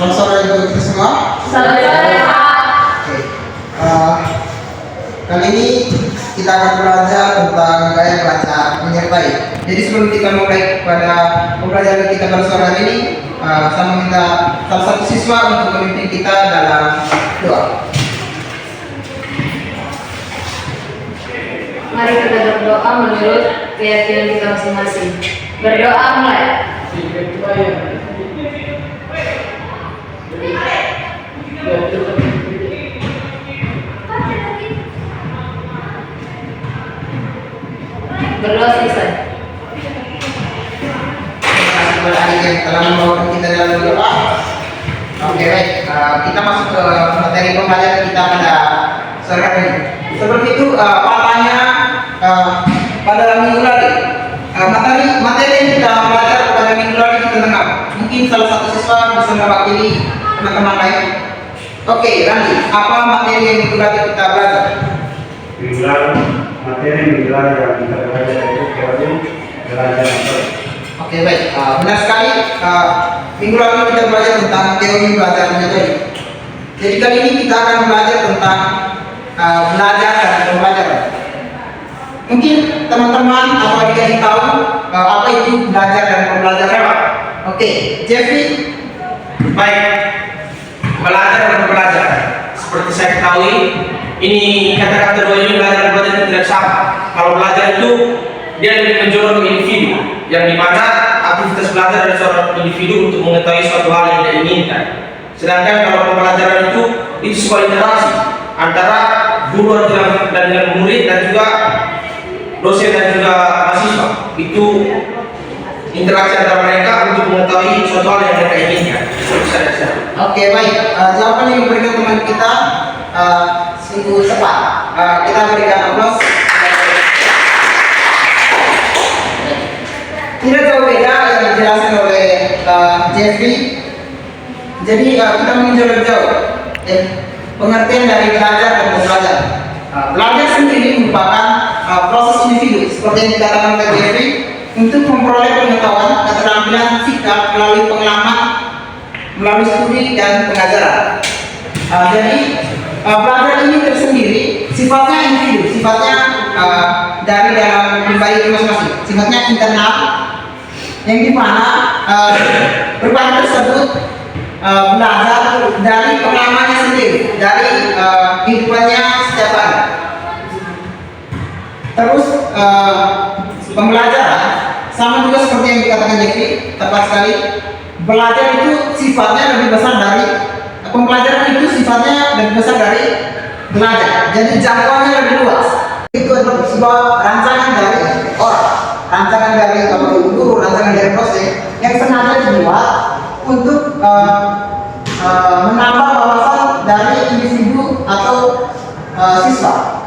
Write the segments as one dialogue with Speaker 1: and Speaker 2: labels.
Speaker 1: Selamat sore untuk kita semua.
Speaker 2: Selamat sore, Pak.
Speaker 1: Oke. Kali ini kita akan belajar tentang gaya belajar menyertai. Jadi sebelum kita mulai pada pembelajaran kita pada sore hari ini, saya meminta salah satu siswa untuk memimpin kita dalam doa.
Speaker 2: Mari kita berdoa menurut keyakinan kita masing-masing. Berdoa mulai. Berdoa selesai.
Speaker 1: Kepada adik yang telah membawakan kita dalam doa. Oke, baik. Kita masuk ke materi pembelajaran kita pada sore hari ini. Seperti itu, patanya pada minggu lalu. Materi yang kita belajar pada minggu lalu itu tentang apa? Mungkin salah satu siswa bisa mewakili teman-teman lain. Oke, Randi, apa materi yang minggu lalu kita belajar?
Speaker 3: Materi minggu lalu yang kita belajar itu teori belajar metode.
Speaker 1: Oke, baik. Benar sekali. Minggu lalu kita belajar tentang teori belajar metode. Jadi kali ini kita akan belajar tentang belajar dan pembelajaran. Mungkin teman-teman atau adik-adik tahu apa itu belajar dan pembelajaran. Oke, Jeffrey.
Speaker 4: Baik, belajar dan belajar. Seperti saya ketahui, ini kata-kata dua ini belajar dan belajar tidak sama. Kalau belajar itu dia lebih menjorok ke individu, yang dimana aktivitas belajar dari seorang individu untuk mengetahui suatu hal yang tidak inginkan. Sedangkan kalau pembelajaran itu sebuah interaksi antara guru dan dengan murid dan juga dosen dan juga mahasiswa. Itu interaksi antara mereka untuk mengetahui suatu hal yang mereka inginkan.
Speaker 1: Oke, baik. Jawaban yang diberikan teman kita sungguh tepat. Kita berikan aplaus. Tidak jauh beda yang dijelaskan oleh Jeffrey. Jadi kita meninjau lebih jauh pengertian dari belajar dan belajar. Belajar sendiri merupakan proses individu seperti yang dikatakan oleh Jeffrey untuk memperoleh pengetahuan, keterampilan, sikap melalui pengalaman, melalui studi dan pengajaran. Jadi belajar ini tersendiri sifatnya individu, sifatnya dari dalam pribadi masing-masing, sifatnya internal, yang dimana pribadi tersebut belajar dari pengalamannya sendiri, dari kehidupannya setiap hari. Terus pembelajaran sama juga seperti yang dikatakan Jeffrey, tepat sekali. Belajar itu sifatnya lebih besar dari pembelajaran, itu sifatnya lebih besar dari belajar. Jadi jangkauannya lebih luas. Itu adalah sebuah rancangan dari orang, rancangan dari guru, rancangan dari dosen yang sengaja dibuat untuk menambah wawasan dari individu atau siswa.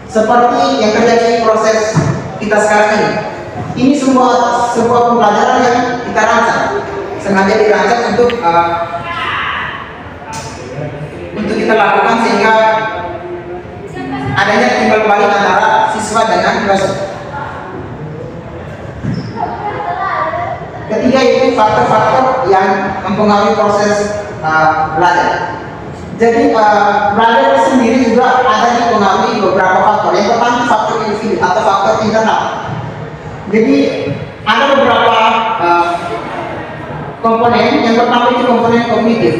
Speaker 1: Seperti yang terjadi proses kita sekarang ini. Ini sebuah pembelajaran yang kita rancang, sengaja dirancang untuk kita lakukan sehingga adanya timbal balik antara siswa dengan dosen. Ketiga itu faktor-faktor yang mempengaruhi proses belajar. Jadi belajar sendiri juga ada dipengaruhi beberapa faktor. Yang pertama faktor individu atau faktor internal. Jadi ada beberapa komponen. Yang pertama itu komponen kognitif,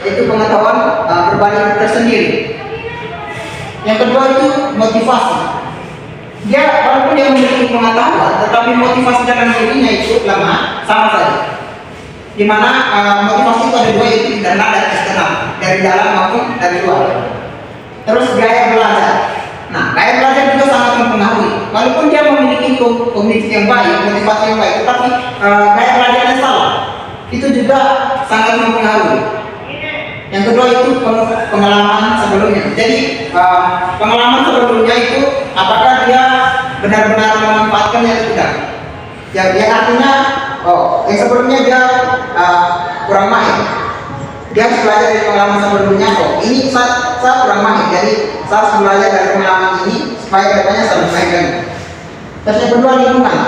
Speaker 1: yaitu pengetahuan berbalik tersendiri. Yang kedua itu motivasi. Dia walaupun dia memiliki pengetahuan, tetapi motivasi dalam dirinya itu lemah, sama saja. Di mana motivasi itu ada dua, yaitu internal dan eksternal, dari dalam maupun dari luar. Terus gaya belajar. Nah, gaya belajar juga sangat mempengaruhi. Walaupun dia memiliki kognitif yang baik, motivasi yang baik, tetapi gaya belajarnya salah, itu juga sangat mempengaruhi. Yang kedua itu pengalaman sebelumnya. Jadi pengalaman sebelumnya itu apakah dia benar-benar memanfaatkannya atau tidak? Yang artinya, yang sebelumnya dia kurang mahir. Dia harus belajar dari pengalaman sebelumnya. Ini saya kurang mahir, jadi saya harus belajar dari pengalaman ini supaya kedepannya saya lebih baik. Terus yang kedua lingkungan.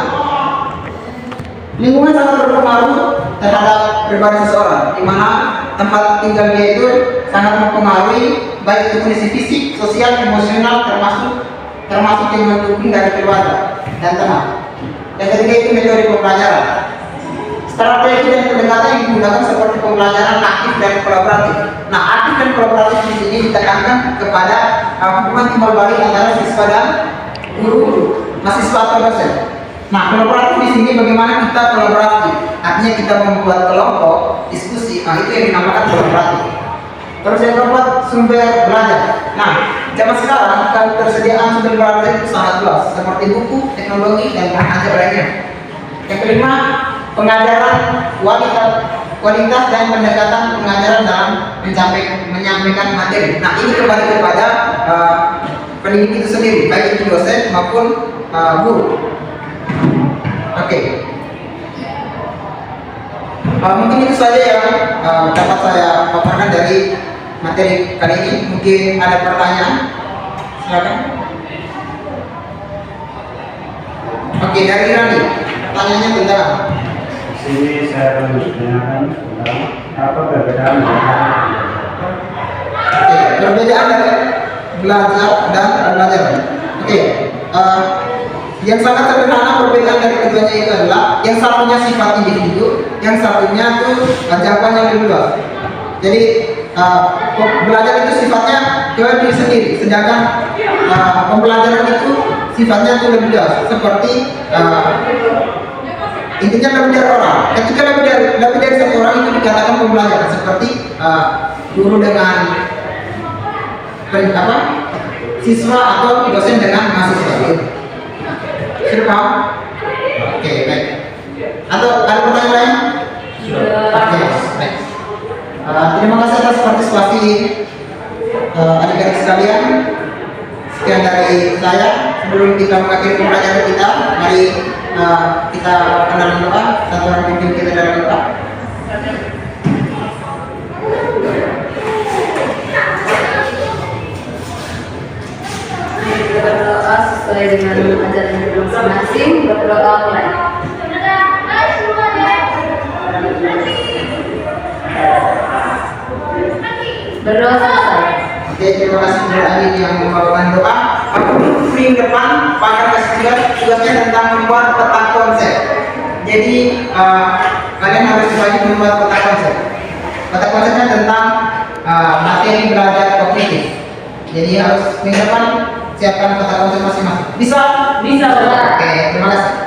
Speaker 1: Lingkungan sangat berpengaruh terhadap pribadi seseorang, di mana tempat tinggal dia itu sangat mempengaruhi baik itu kondisi fisik, sosial, emosional, termasuk yang mendukung dari keluarga dan teman. Yang ketiga itu metode pembelajaran. Strategi dan pendekatan yang digunakan seperti pembelajaran aktif dan kolaboratif. Nah, aktif dan kolaboratif di sini ditekankan kepada hubungan timbal balik antara siswa dan guru, mahasiswa atau dosen. Nah, kolaboratif di sini bagaimana kita kolaborasi? Artinya kita membuat kelompok diskusi. Nah, itu yang dinamakan kolaboratif. Terus yang keempat, sumber belajar. Nah, zaman sekarang ketersediaan sumber belajar itu sangat luas, seperti buku, teknologi, dan bahan ajar lainnya. Yang kelima, pengajaran kualitas dan pendekatan pengajaran dalam menyampaikan materi. Nah, ini kembali kepada pendidik itu sendiri, baik itu dosen maupun guru. Oke. Mungkin itu saja yang dapat saya paparkan dari materi kali ini. Mungkin ada pertanyaan, silakan. Oke, dari Rani, pertanyaannya tentang
Speaker 3: Sini saya akan menanyakan tentang apa perbedaan
Speaker 1: Oke, perbedaan dari belajar dan pembelajaran. Oke, yang sangat sederhana perbedaan dari keduanya itu adalah yang satunya sifat individu, yang satunya itu jangkauan yang lebih luas. Jadi belajar itu sifatnya ke diri sendiri, sedangkan pembelajaran itu sifatnya itu lebih luas, seperti intinya lebih dari orang. Ketika lebih dari satu orang itu dikatakan pembelajaran, seperti guru dengan siswa atau dosen dengan mahasiswa. Sudah paham? Oke, baik. Atau ada pertanyaan lain? Oke, baik. Terima kasih atas partisipasi adik-adik sekalian. Sekian dari saya. Sebelum kita mengakhiri pembelajaran kita, mari kita kenal doa. Satu orang pimpin kita dalam doa.
Speaker 2: Berdoa sesuai dengan ajaran masing-masing. Berdoa mulai. Berdoa selesai.
Speaker 1: Oke, terima kasih kepada adik yang membawakan doa. Minggu depan pakar tugasnya tentang membuat peta konsep. Jadi kalian harus wajib membuat peta konsep. Peta konsepnya tentang materi belajar kognitif. Jadi harus minggu depan siapkan peta konsep masing-masing. Bisa?
Speaker 2: Bisa.
Speaker 1: Oke, terima kasih.